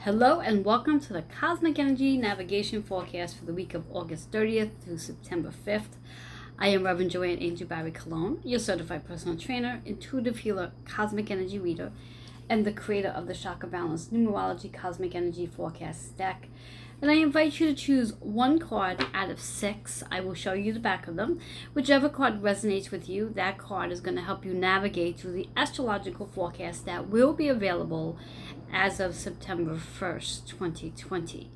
Hello and welcome to the Cosmic Energy Navigation Forecast for the week of August 30th through September 5th. I am Reverend Joanne Angel Barry Cologne, your certified personal trainer, intuitive healer, cosmic energy reader, and the creator of the Chakra Balance Numerology Cosmic Energy Forecast deck. And I invite you to choose one card out of 6. I will show you the back of them. Whichever card resonates with you, that card is going to help you navigate through the astrological forecast that will be available as of September 1st, 2020.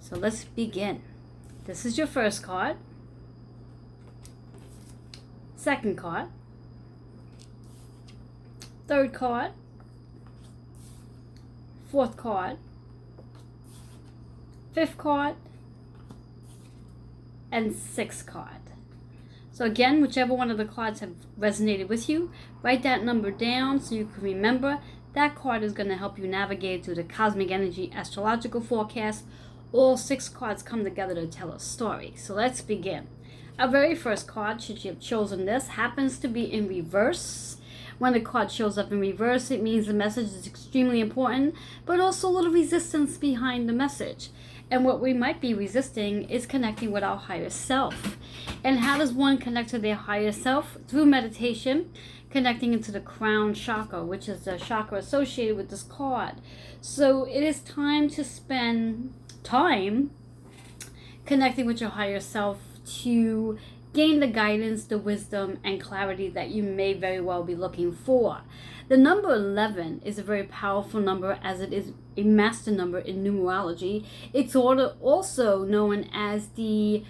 So let's begin. This is your first card. Second card. Third card. Fourth card. Fifth card. And sixth card. So again, whichever one of the cards have resonated with you, write that number down so you can remember. That card is going to help you navigate through the cosmic energy astrological forecast. All 6 cards come together to tell a story. So let's begin. Our very first card, should you have chosen this, happens to be in reverse. When the card shows up in reverse, it means the message is extremely important, but also a little resistance behind the message. And what we might be resisting is connecting with our higher self. And how does one connect to their higher self? Through meditation, connecting into the crown chakra, which is the chakra associated with this card. So it is time to spend time connecting with your higher self to gain the guidance, the wisdom, and clarity that you may very well be looking for. The number 11 is a very powerful number as it is a master number in numerology. It's also known as the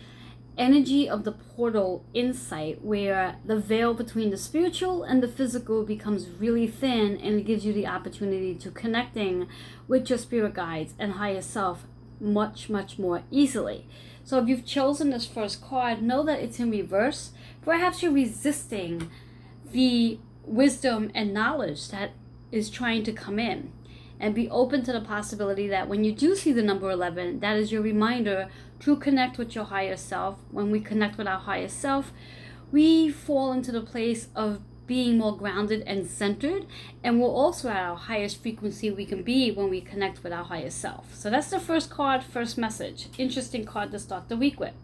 energy of the portal insight, where the veil between the spiritual and the physical becomes really thin, and it gives you the opportunity to connecting with your spirit guides and higher self much more easily. So if you've chosen this first card, know that it's in reverse. Perhaps you're resisting the wisdom and knowledge that is trying to come in, and be open to the possibility that when you do see the number 11, that is your reminder to connect with your higher self. When we connect with our higher self, we fall into the place of being more grounded and centered, and we're also at our highest frequency we can be when we connect with our higher self. So that's the first card, first message. Interesting card to start the week with.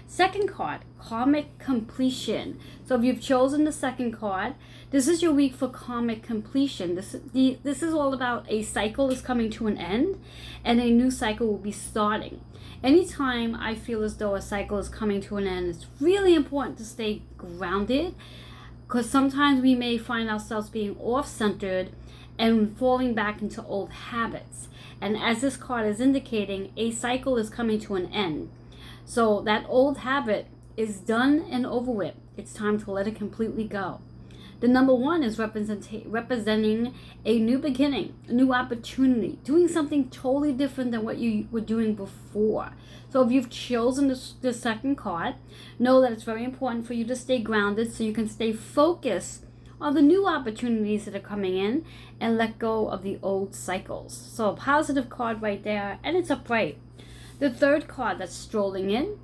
Second card, karmic completion. So if you've chosen the second card, this is your week for karmic completion. This is all about a cycle is coming to an end and a new cycle will be starting. Anytime I feel as though a cycle is coming to an end, it's really important to stay grounded, because sometimes we may find ourselves being off-centered and falling back into old habits. And as this card is indicating, a cycle is coming to an end. So that old habit is done and over with. It's time to let it completely go. The number 1 is representing a new beginning, a new opportunity, doing something totally different than what you were doing before. So if you've chosen the second card, know that it's very important for you to stay grounded so you can stay focused on the new opportunities that are coming in and let go of the old cycles. So a positive card right there, and it's upright. The third card that's strolling in,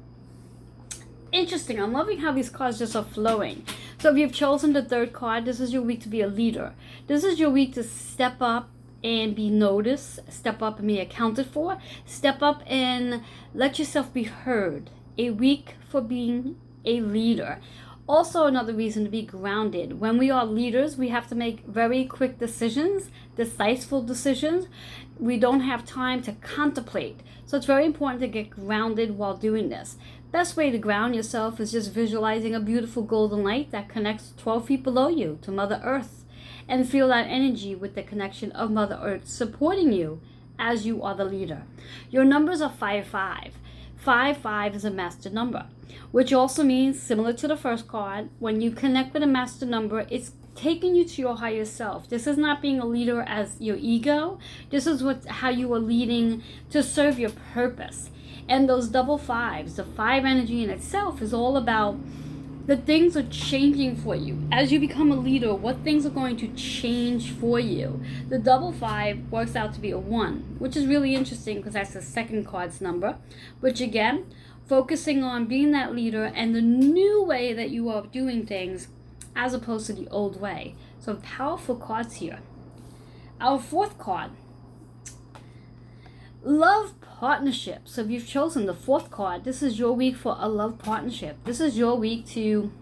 interesting. I'm loving how these cards just are flowing. So if you've chosen the third card, this is your week to be a leader. This is your week to step up and be noticed, step up and be accounted for, step up and let yourself be heard. A week for being a leader. Also another reason to be grounded. When we are leaders, we have to make very quick decisions, decisive decisions. We don't have time to contemplate. So it's very important to get grounded while doing this. Best way to ground yourself is just visualizing a beautiful golden light that connects 12 feet below you to Mother Earth, and feel that energy with the connection of Mother Earth supporting you as you are the leader. Your numbers are 5-5. 5-5 is a master number, which also means, similar to the first card, when you connect with a master number, it's taking you to your higher self. This is not being a leader as your ego. This is how you are leading to serve your purpose. And those double 5s, the 5 energy in itself is all about the things are changing for you. As you become a leader, what things are going to change for you? The double 5 works out to be a 1, which is really interesting because that's the second card's number, which again, focusing on being that leader and the new way that you are doing things as opposed to the old way. So powerful cards here. Our fourth card Love partnership. So if you've chosen the 4th card, this is your week for a love partnership. This is your week to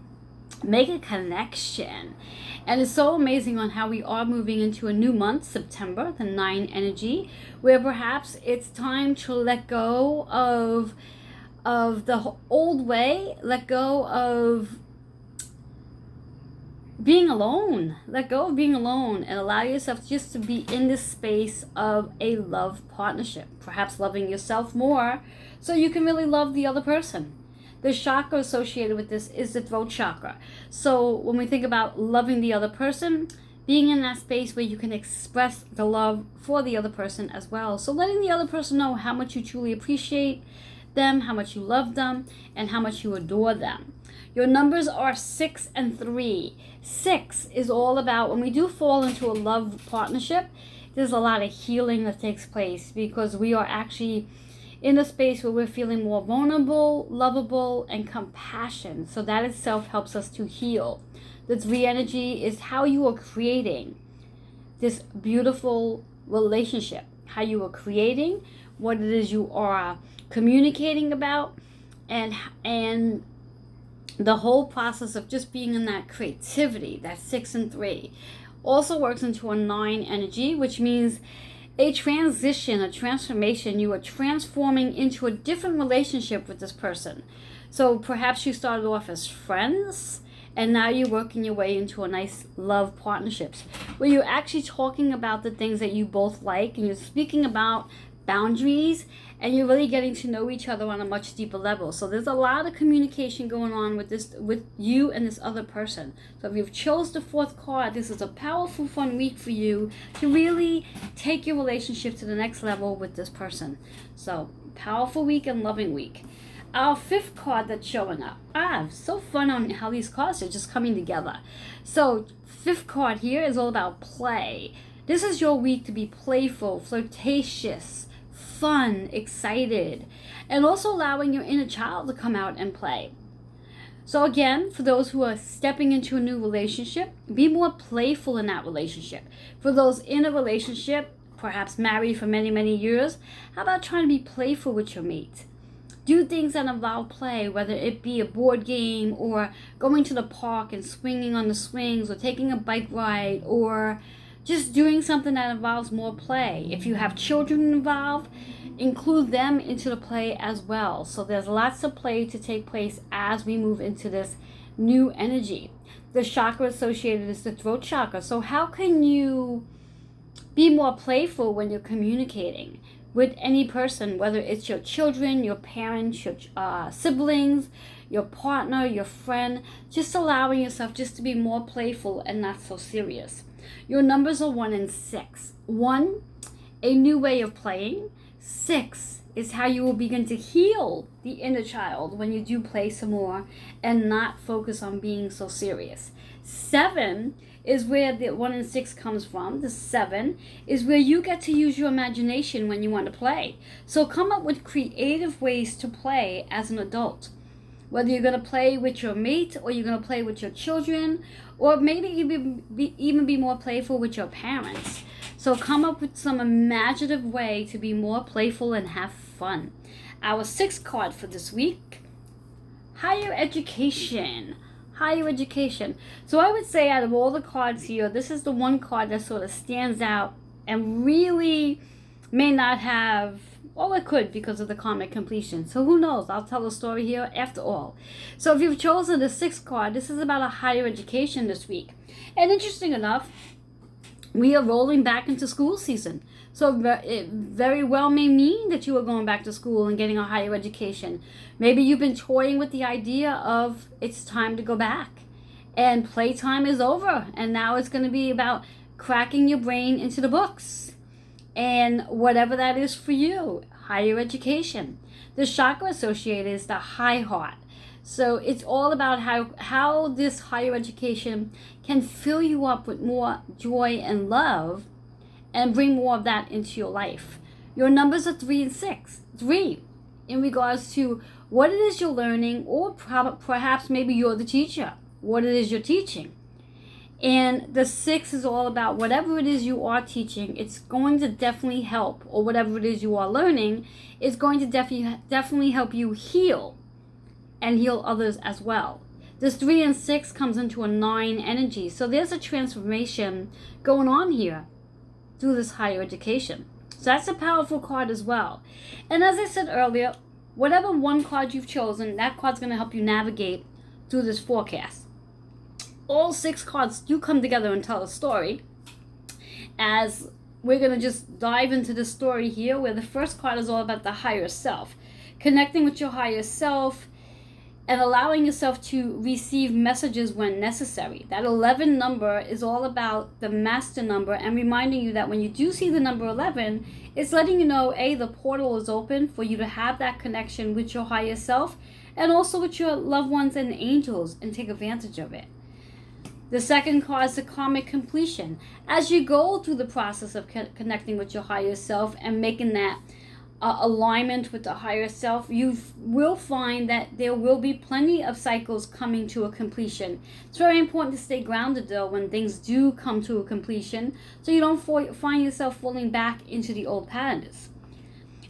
make a connection. And it's so amazing on how we are moving into a new month, September, the 9 energy, where perhaps it's time to let go of the old way, let go of being alone. Let go of being alone and allow yourself just to be in this space of a love partnership. Perhaps loving yourself more so you can really love the other person. The chakra associated with this is the throat chakra. So when we think about loving the other person, being in that space where you can express the love for the other person as well. So letting the other person know how much you truly appreciate them, how much you love them, and how much you adore them. Your numbers are 6 and 3. 6 is all about when we do fall into a love partnership, there's a lot of healing that takes place because we are actually in a space where we're feeling more vulnerable, lovable, and compassion. So that itself helps us to heal. The 3 energy is how you are creating this beautiful relationship, how you are creating what it is you are communicating about, and the whole process of just being in that creativity. That 6 and 3 also works into a 9 energy, which means a transition, a transformation. You are transforming into a different relationship with this person. So perhaps you started off as friends and now you're working your way into a nice love partnerships where you're actually talking about the things that you both like and you're speaking about boundaries and you're really getting to know each other on a much deeper level. So there's a lot of communication going on with you and this other person. So if you've chose the 4th card, this is a powerful, fun week for you to really take your relationship to the next level with this person. So powerful week and loving week. Our 5th card that's showing up. So fun on how these cards are just coming together. So 5th card here is all about play. This is your week to be playful, flirtatious, fun, excited, and also allowing your inner child to come out and play. So again, for those who are stepping into a new relationship, be more playful in that relationship. For those in a relationship, perhaps married for many, many years, how about trying to be playful with your mate? Do things that involve play, whether it be a board game or going to the park and swinging on the swings or taking a bike ride or just doing something that involves more play. If you have children involved, include them into the play as well. So there's lots of play to take place as we move into this new energy. The chakra associated is the throat chakra. So how can you be more playful when you're communicating with any person, whether it's your children, your parents, your siblings, your partner, your friend, just allowing yourself just to be more playful and not so serious. Your numbers are 1 and 6. 1, a new way of playing. 6 is how you will begin to heal the inner child when you do play some more and not focus on being so serious. 7 is where the 1 and 6 comes from. The 7 is where you get to use your imagination when you want to play. So come up with creative ways to play as an adult. Whether you're going to play with your mate or you're going to play with your children, or maybe even be more playful with your parents. So come up with some imaginative way to be more playful and have fun. Our 6th card for this week, higher education. Higher education. So I would say out of all the cards here, this is the one card that sort of stands out and really may not have, well, it could because of the karmic completion. So who knows? I'll tell the story here after all. So if you've chosen the 6th card, this is about a higher education this week. And interesting enough, we are rolling back into school season. So it very well may mean that you are going back to school and getting a higher education. Maybe you've been toying with the idea of it's time to go back. And playtime is over. And now it's going to be about cracking your brain into the books. And whatever that is for you, higher education. The chakra associated is the high heart. So it's all about how this higher education can fill you up with more joy and love and bring more of that into your life. Your numbers are 3 and 6. 3 in regards to what it is you're learning, or perhaps maybe you're the teacher, what it is you're teaching. And the 6 is all about whatever it is you are teaching, it's going to definitely help, or whatever it is you are learning, is going to definitely help you heal and heal others as well. This 3 and 6 comes into a 9 energy. So there's a transformation going on here through this higher education. So that's a powerful card as well. And as I said earlier, whatever one card you've chosen, that card's going to help you navigate through this forecast. All 6 cards do come together and tell a story, as we're going to just dive into the story here, where the first card is all about the higher self, connecting with your higher self and allowing yourself to receive messages when necessary. That 11 number is all about the master number, and reminding you that when you do see the number 11, it's letting you know, A, the portal is open for you to have that connection with your higher self, and also with your loved ones and angels, and take advantage of it. The second card is the karmic completion. As you go through the process of connecting with your higher self and making that alignment with the higher self, you will find that there will be plenty of cycles coming to a completion. It's very important to stay grounded, though, when things do come to a completion, so you don't find yourself falling back into the old patterns.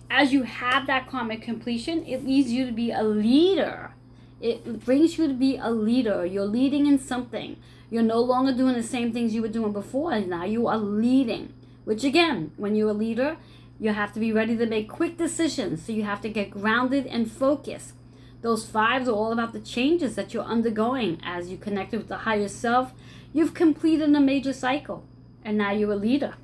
As you have that karmic completion, it leads you to be a leader. It brings you to be a leader. You're leading in something. You're no longer doing the same things you were doing before, and now you are leading. Which, again, when you're a leader, you have to be ready to make quick decisions. So you have to get grounded and focused. Those 5s are all about the changes that you're undergoing as you connect with the higher self. You've completed a major cycle, and now you're a leader.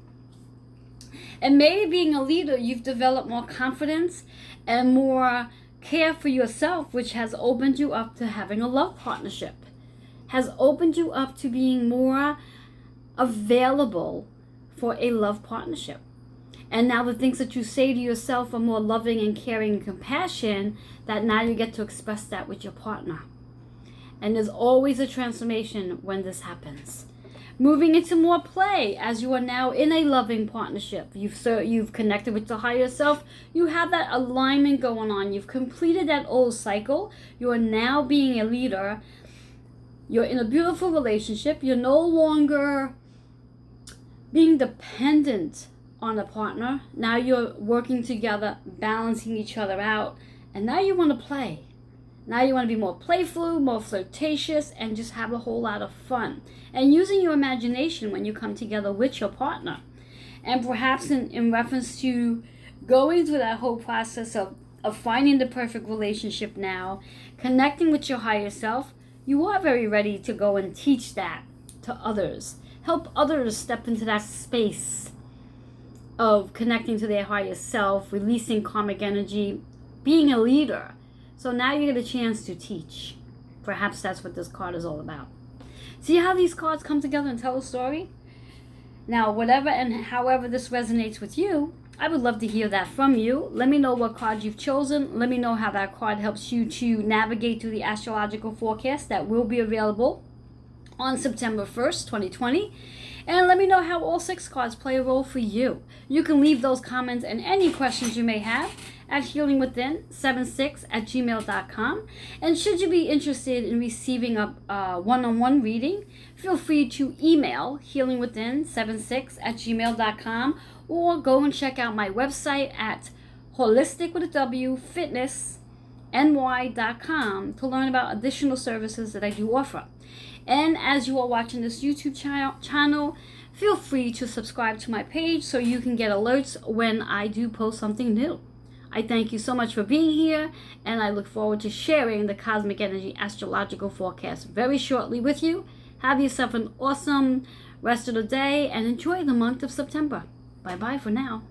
And maybe being a leader, you've developed more confidence and more care for yourself, which has opened you up to having a love partnership, has opened you up to being more available for a love partnership. And now the things that you say to yourself are more loving and caring and compassion, that now you get to express that with your partner. And there's always a transformation when this happens. Moving into more play, as you are now in a loving partnership. You've connected with the higher self. You have that alignment going on. You've completed that old cycle. You are now being a leader. You're in a beautiful relationship. You're no longer being dependent on a partner. Now you're working together, balancing each other out. And now you want to play. Now you want to be more playful, more flirtatious, and just have a whole lot of fun. And using your imagination when you come together with your partner. And perhaps in reference to going through that whole process of finding the perfect relationship now, connecting with your higher self, you are very ready to go and teach that to others. Help others step into that space of connecting to their higher self, releasing karmic energy, being a leader. So now you get a chance to teach. Perhaps that's what this card is all about. See how these cards come together and tell a story? Now, whatever and however this resonates with you, I would love to hear that from you. Let me know what card you've chosen. Let me know how that card helps you to navigate through the astrological forecast that will be available on September 1st, 2020. And let me know how all 6 cards play a role for you. You can leave those comments and any questions you may have at healingwithin76@gmail.com. And should you be interested in receiving a one-on-one reading, feel free to email healingwithin76@gmail.com, or go and check out my website at holisticwithawfitnessny.com to learn about additional services that I do offer. And as you are watching this YouTube channel, feel free to subscribe to my page so you can get alerts when I do post something new. I thank you so much for being here, and I look forward to sharing the Cosmic Energy Astrological Forecast very shortly with you. Have yourself an awesome rest of the day and enjoy the month of September. Bye-bye for now.